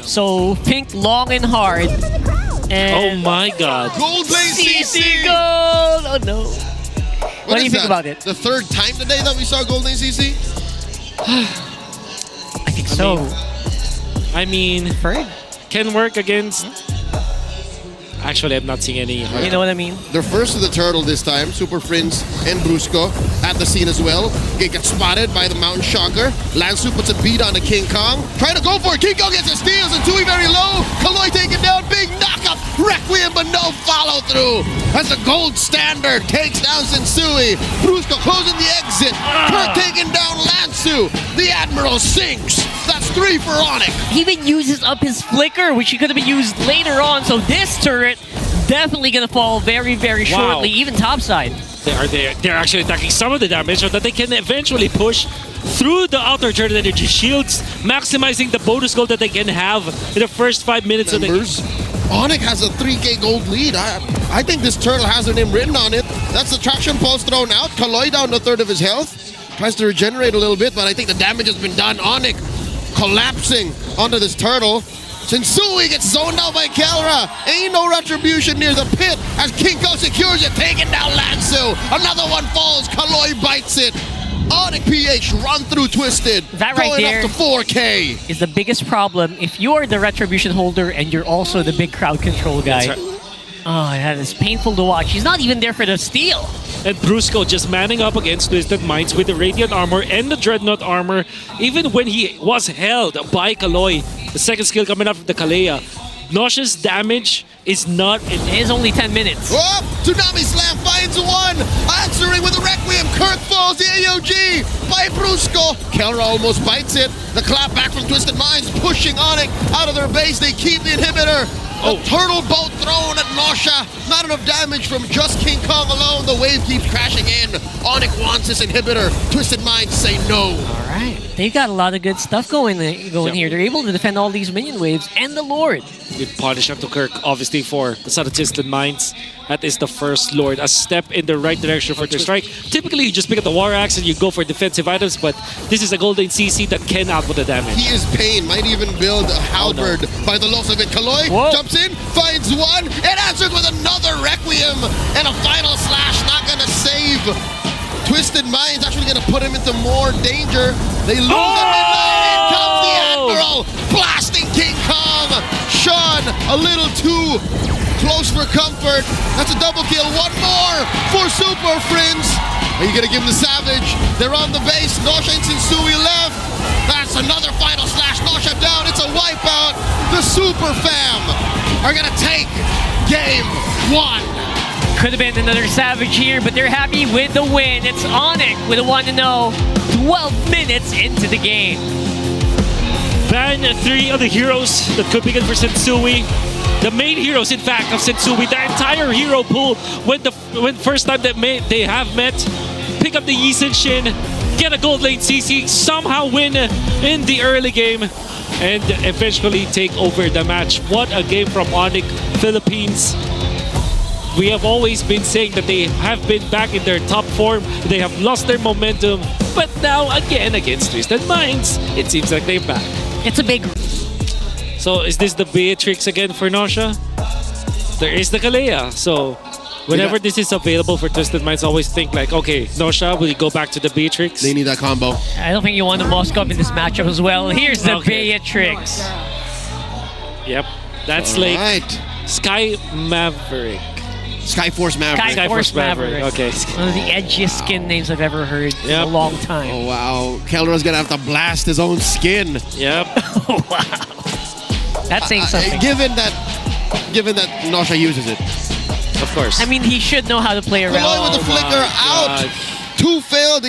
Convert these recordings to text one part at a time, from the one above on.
So pink long and hard. And Oh my God. Gold lane CC CC! gold! Oh no. What do you is think that? about it? The third time today that we saw gold lane CC? I think so. I mean, Third? can work against. Actually, I'm not seeing any. You know what I mean? They're first to the turtle this time. Super Prince and Brusco at the scene as well. They get spotted by the Mountain Shocker. Lansu puts a beat on the King Kong. Trying to go for it. King Kong gets the steals and Tui very low. Kaloi taken down. Big knockup. Requiem, but no follow through. As the gold standard takes down Sensui. Brusco closing the exit. Kurt taking down Lansu. The Admiral sinks. That's 3 for ONIC. He even uses up his flicker, which he could have been used later on. So this turret definitely gonna fall very, very shortly, even topside. They're actually attacking some of the damage so that they can eventually push through the outer turret energy shields, maximizing the bonus gold that they can have in the first 5 minutes of the game. ONIC has a 3K gold lead. I think this turtle has their name written on it. That's the traction pulse thrown out. Kaloi down to 1/3 of his health. Tries to regenerate a little bit, but I think the damage has been done. ONIC collapsing onto this turtle. Sensui gets zoned out by Kelra. Ain't no retribution near the pit as Kinko secures it, taking down Lansu. Another one falls. Kaloi bites it. ONIC PH run through Twisted. That right going there up to 4K. is the biggest problem. If you're the retribution holder and you're also the big crowd control guy, That's right. oh, that is painful to watch. He's not even there for the steal. And Brusco just manning up against Twisted Minds with the Radiant armor and the Dreadnought armor, even when he was held by Kaloi. The second skill coming out from the Kalea. Nauseous damage is not in. It is only 10 minutes. Oh, Tsunami Slam finds one. Answering with a Requiem. Kurt falls the AOG by Brusco. Kelra almost bites it. The clap back from Twisted Minds pushing ONIC out of their base. They keep the inhibitor. Oh. A turtle boat thrown at Nausea. Not enough damage from just King Kong alone. The wave keeps crashing in. ONIC wants this inhibitor. Twisted Minds say no. All right. They've got a lot of good stuff going here. They're able to defend all these minion waves and the Lord. Good punish up to Kirk, obviously, for the Son of Twisted Minds. That is the first Lord. A step in the right direction for their strike. Typically, you just pick up the War Axe and you go for defensive items, but this is a Golden CC that can output the damage. He is pain. Might even build a halberd by the looks of it. Kaloi jumps in, finds one, and answered with another Requiem. And a final slash not going to save. Twisted Minds actually going to put him into more danger. They lose the midnight. In comes the Admiral, blasting King Kong. Sean, a little too close for comfort. That's a double kill. One more for Super Friends. Are you going to give him the Savage? They're on the base. Nausea and Sensui left. That's another final slash. Nausea down. It's a wipeout. The Super Fam are going to take game 1. Could have been another Savage here, but they're happy with the win. It's ONIC with a 1-0, 12 minutes into the game. Ban 3 of the heroes that could be good for Sensui. The main heroes, in fact, of Sensui. The entire hero pool when first time they have met. Pick up the Yi Shin, get a gold lane CC, somehow win in the early game, and eventually take over the match. What a game from ONIC Philippines. We have always been saying that they have been back in their top form. They have lost their momentum. But now, again, against Twisted Minds, it seems like they're back. It's a big... So, is this the Beatrix again for Nausea? There is the Kalea. So, whenever this is available for Twisted Minds, always think like, okay, Nausea, will you go back to the Beatrix? They need that combo. I don't think you want the Moscow in this matchup as well. Here's the Beatrix. Yep. That's like Sky Maverick. Skyforce Maverick. Skyforce Maverick. Okay. One of the edgiest skin names I've ever heard in a long time. Oh, wow. Kelra's going to have to blast his own skin. Yep. Oh, wow. That's saying something. Given that Nausea uses it. Of course. I mean, he should know how to play around. Kaloi with the flicker out. God. 2 failed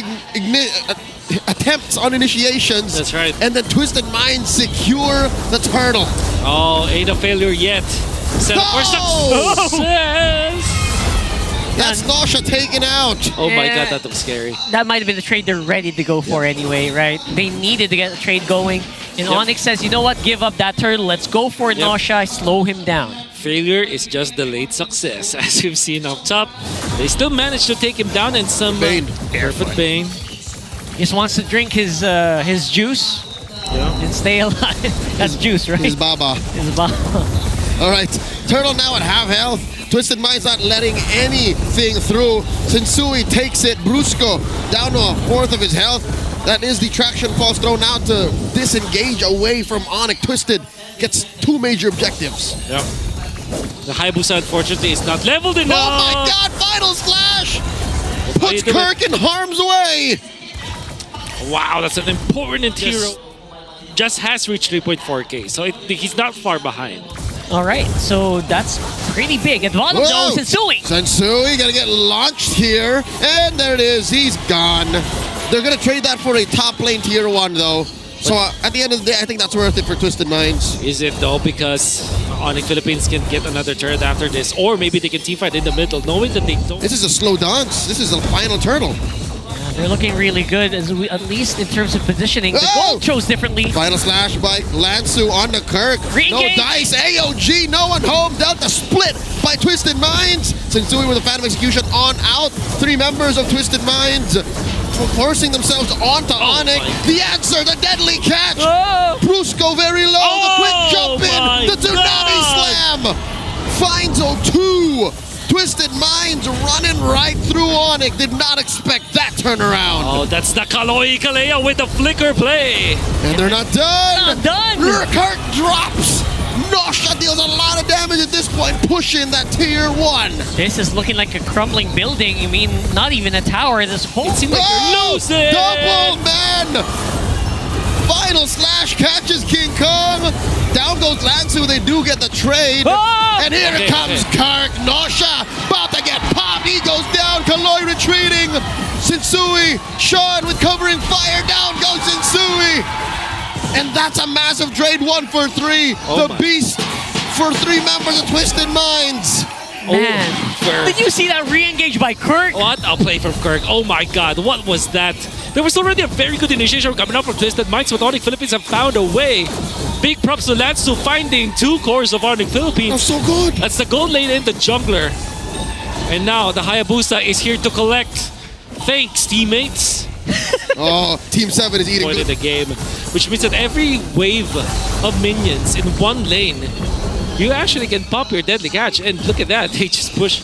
attempts on initiations. That's right. And then Twisted Minds secure the turtle. Oh, ain't a failure yet. Set up for success. That's Nausea taken out. Oh my god, that looks scary. That might have been the trade they're ready to go for anyway, right? They needed to get the trade going. And ONIC says, you know what? Give up that turtle. Let's go for Nausea. Slow him down. Failure is just delayed success. As we've seen up top, they still managed to take him down, and some Bane. Barefoot Bane. Just wants to drink his juice. And stay alive. That's Juice, right? His Baba. His Baba. All right, Turtle now at half health. Twisted Mind's not letting anything through. Sensui takes it. Brusco down to a fourth of his health. That is the traction falls thrown out to disengage away from ONIC. Twisted gets 2 major objectives. Yep. The Hayabusa, unfortunately, is not leveled enough. Oh my God! Final slash puts Kirk in harm's way. Wow, that's an important hero. Just has reached 3.4K, so he's not far behind. All right, so that's pretty big. At bottom though, Sensui. Sensui gonna get launched here, and there it is. He's gone. They're gonna trade that for a top lane tier 1 though. So at the end of the day, I think that's worth it for Twisted Minds. Is it though? Because ONIC Philippines can get another turret after this, or maybe they can teamfight in the middle, knowing that they don't. This is a slow dance. This is a final turtle. They're looking really good, at least in terms of positioning. The goal chose differently. Final slash by Lansu on the Kirk. No dice. AOG, no one home. Delta split by Twisted Minds. Sensui with a Phantom Execution on out. 3 members of Twisted Minds forcing themselves onto ONIC. The answer, the deadly catch. Brusco very low. The quick jump in. The Tsunami Slam finds 0-2. Twisted Minds running right through ONIC. Did not expect that turnaround. Oh, that's the Kaloi Kalea with the flicker play. And they're not done. Not done. Kirk drops. Nosha deals a lot of damage at this point, pushing that tier 1. This is looking like a crumbling building. I mean, not even a tower. This whole seems like you're losing. Double man. Final slash catches King Kong. Down goes Lansu. They do get the trade. And here comes Kirk. Nosha about to get popped. He goes down. Kaloi retreating. Sensui. Sean with covering fire. Down goes Sensui. And that's a massive trade 1 for 3. The beast for 3 members of Twisted Minds. Man, did you see that re-engage by Kirk? What a play from Kirk. Oh my God, what was that? There was already a very good initiation coming up from Twisted Minds, but ONIC Philippines have found a way. Big props to Lansu finding 2 cores of ONIC Philippines. That's so good. That's the gold lane and the jungler. And now the Hayabusa is here to collect. Thanks, teammates. Oh, Team 7 is eating point in the game, which means that every wave of minions in 1 lane, you actually can pop your deadly catch. And look at that, they just push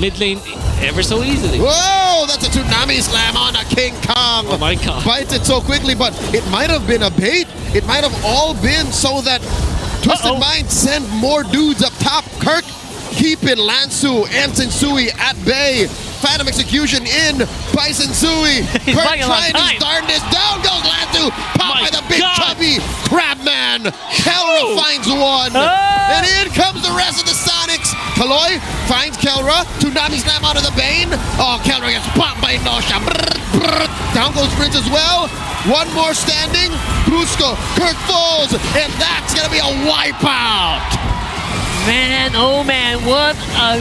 mid lane ever so easily. Whoa, that's a Tsunami Slam on a King Kong. Oh my God. Bites it so quickly, but it might have been a bait. It might have all been so that Twisted Minds send more dudes up top. Kirk keeping Lansu and Sensui at bay. Phantom Execution in by Sensui. Kirk trying his darndest. Down goes Lansu. Pop by the big chubby Crabman. Kelra finds 1. And in comes the rest of the Sonics. Kaloi finds Kelra. Tsunami Slam out of the Bane. Oh, Kelra gets popped by Nosha. Down goes Prince as well. 1 more standing. Brusco. Kirk falls. And that's going to be a wipeout. Man, oh man, what a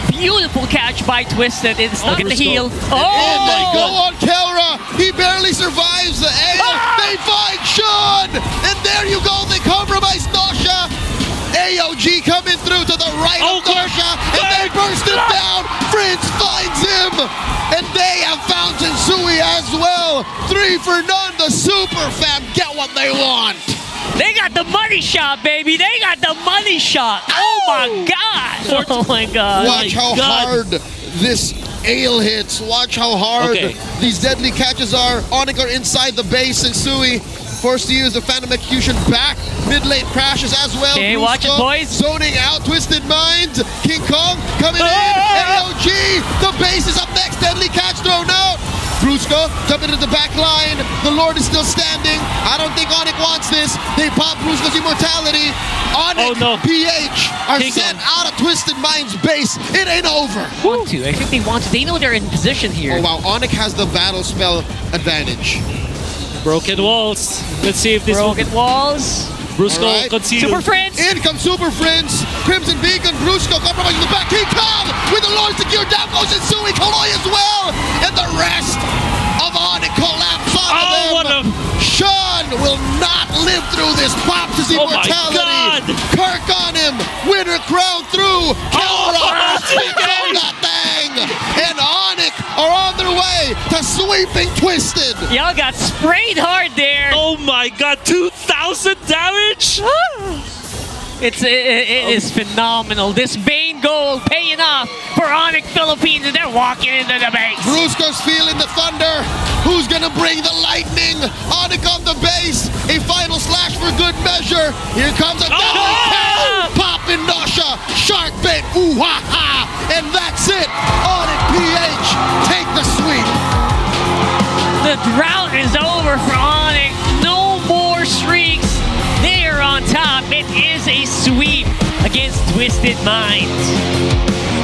beautiful catch by Twisted. It's not the heal. And they go on Kelra. He barely survives the AO. They find Sean. And there you go. They compromise Nosha. AOG coming through to the right of Nosha. And they burst him down. Prince finds him. And they have found Sensui as well. 3 for none. The Super Fam get what they want. They got the money shot, baby. They got the money shot. Oh my God. Oh my God. Watch how hard this ale hits. Watch how hard these deadly catches are. ONIC are inside the base. Sensui forced to use the Phantom Execution back. Mid lane crashes as well. Okay, watch it, boys. Zoning out. Twisted Minds. King Kong coming in. AOG. The base is up next. Deadly catch thrown out. Brusco jumping into the back line. The Lord is still standing. I don't think ONIC wants this. They pop Brusco's immortality. ONIC PH are sent out of Twisted Minds base. It ain't over. I think they want to. They know they're in position here. Oh wow, ONIC has the battle spell advantage. Broken walls. Let's see if this Broken walls. Brusco concealed. Super Friends. In comes Super Friends. Crimson Beacon. Brusco compromising the back. King Kong with the Lord secure. Down goes Sensui. Kaloi as well. And the rest of ONIC collapse on them. Sean will not live through this. Pops his immortality. Kirk on him. Winner crown through. Kelra on that thing. And ONIC are on their way way to sweeping Twisted. Y'all got sprayed hard there. Oh my god, 2,000 damage? It is phenomenal. This Bane gold paying off for ONIC Philippines, and they're walking into the base. Brusco's feeling the thunder. Who's gonna bring the lightning? ONIC on the base. A final slash for good measure. Here comes a double kill. Poppin' Nosha. Shark bait. Ooh ha ha. And that's it. ONIC PH take the sweep. The drought is over for ONIC. No more streaks. They are on top. It is a sweep against Twisted Minds.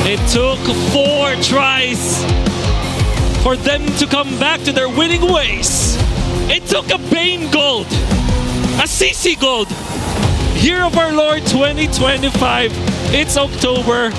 It took 4 tries for them to come back to their winning ways. It took a Bane Gold, a CC Gold. Year of our Lord 2025. It's October.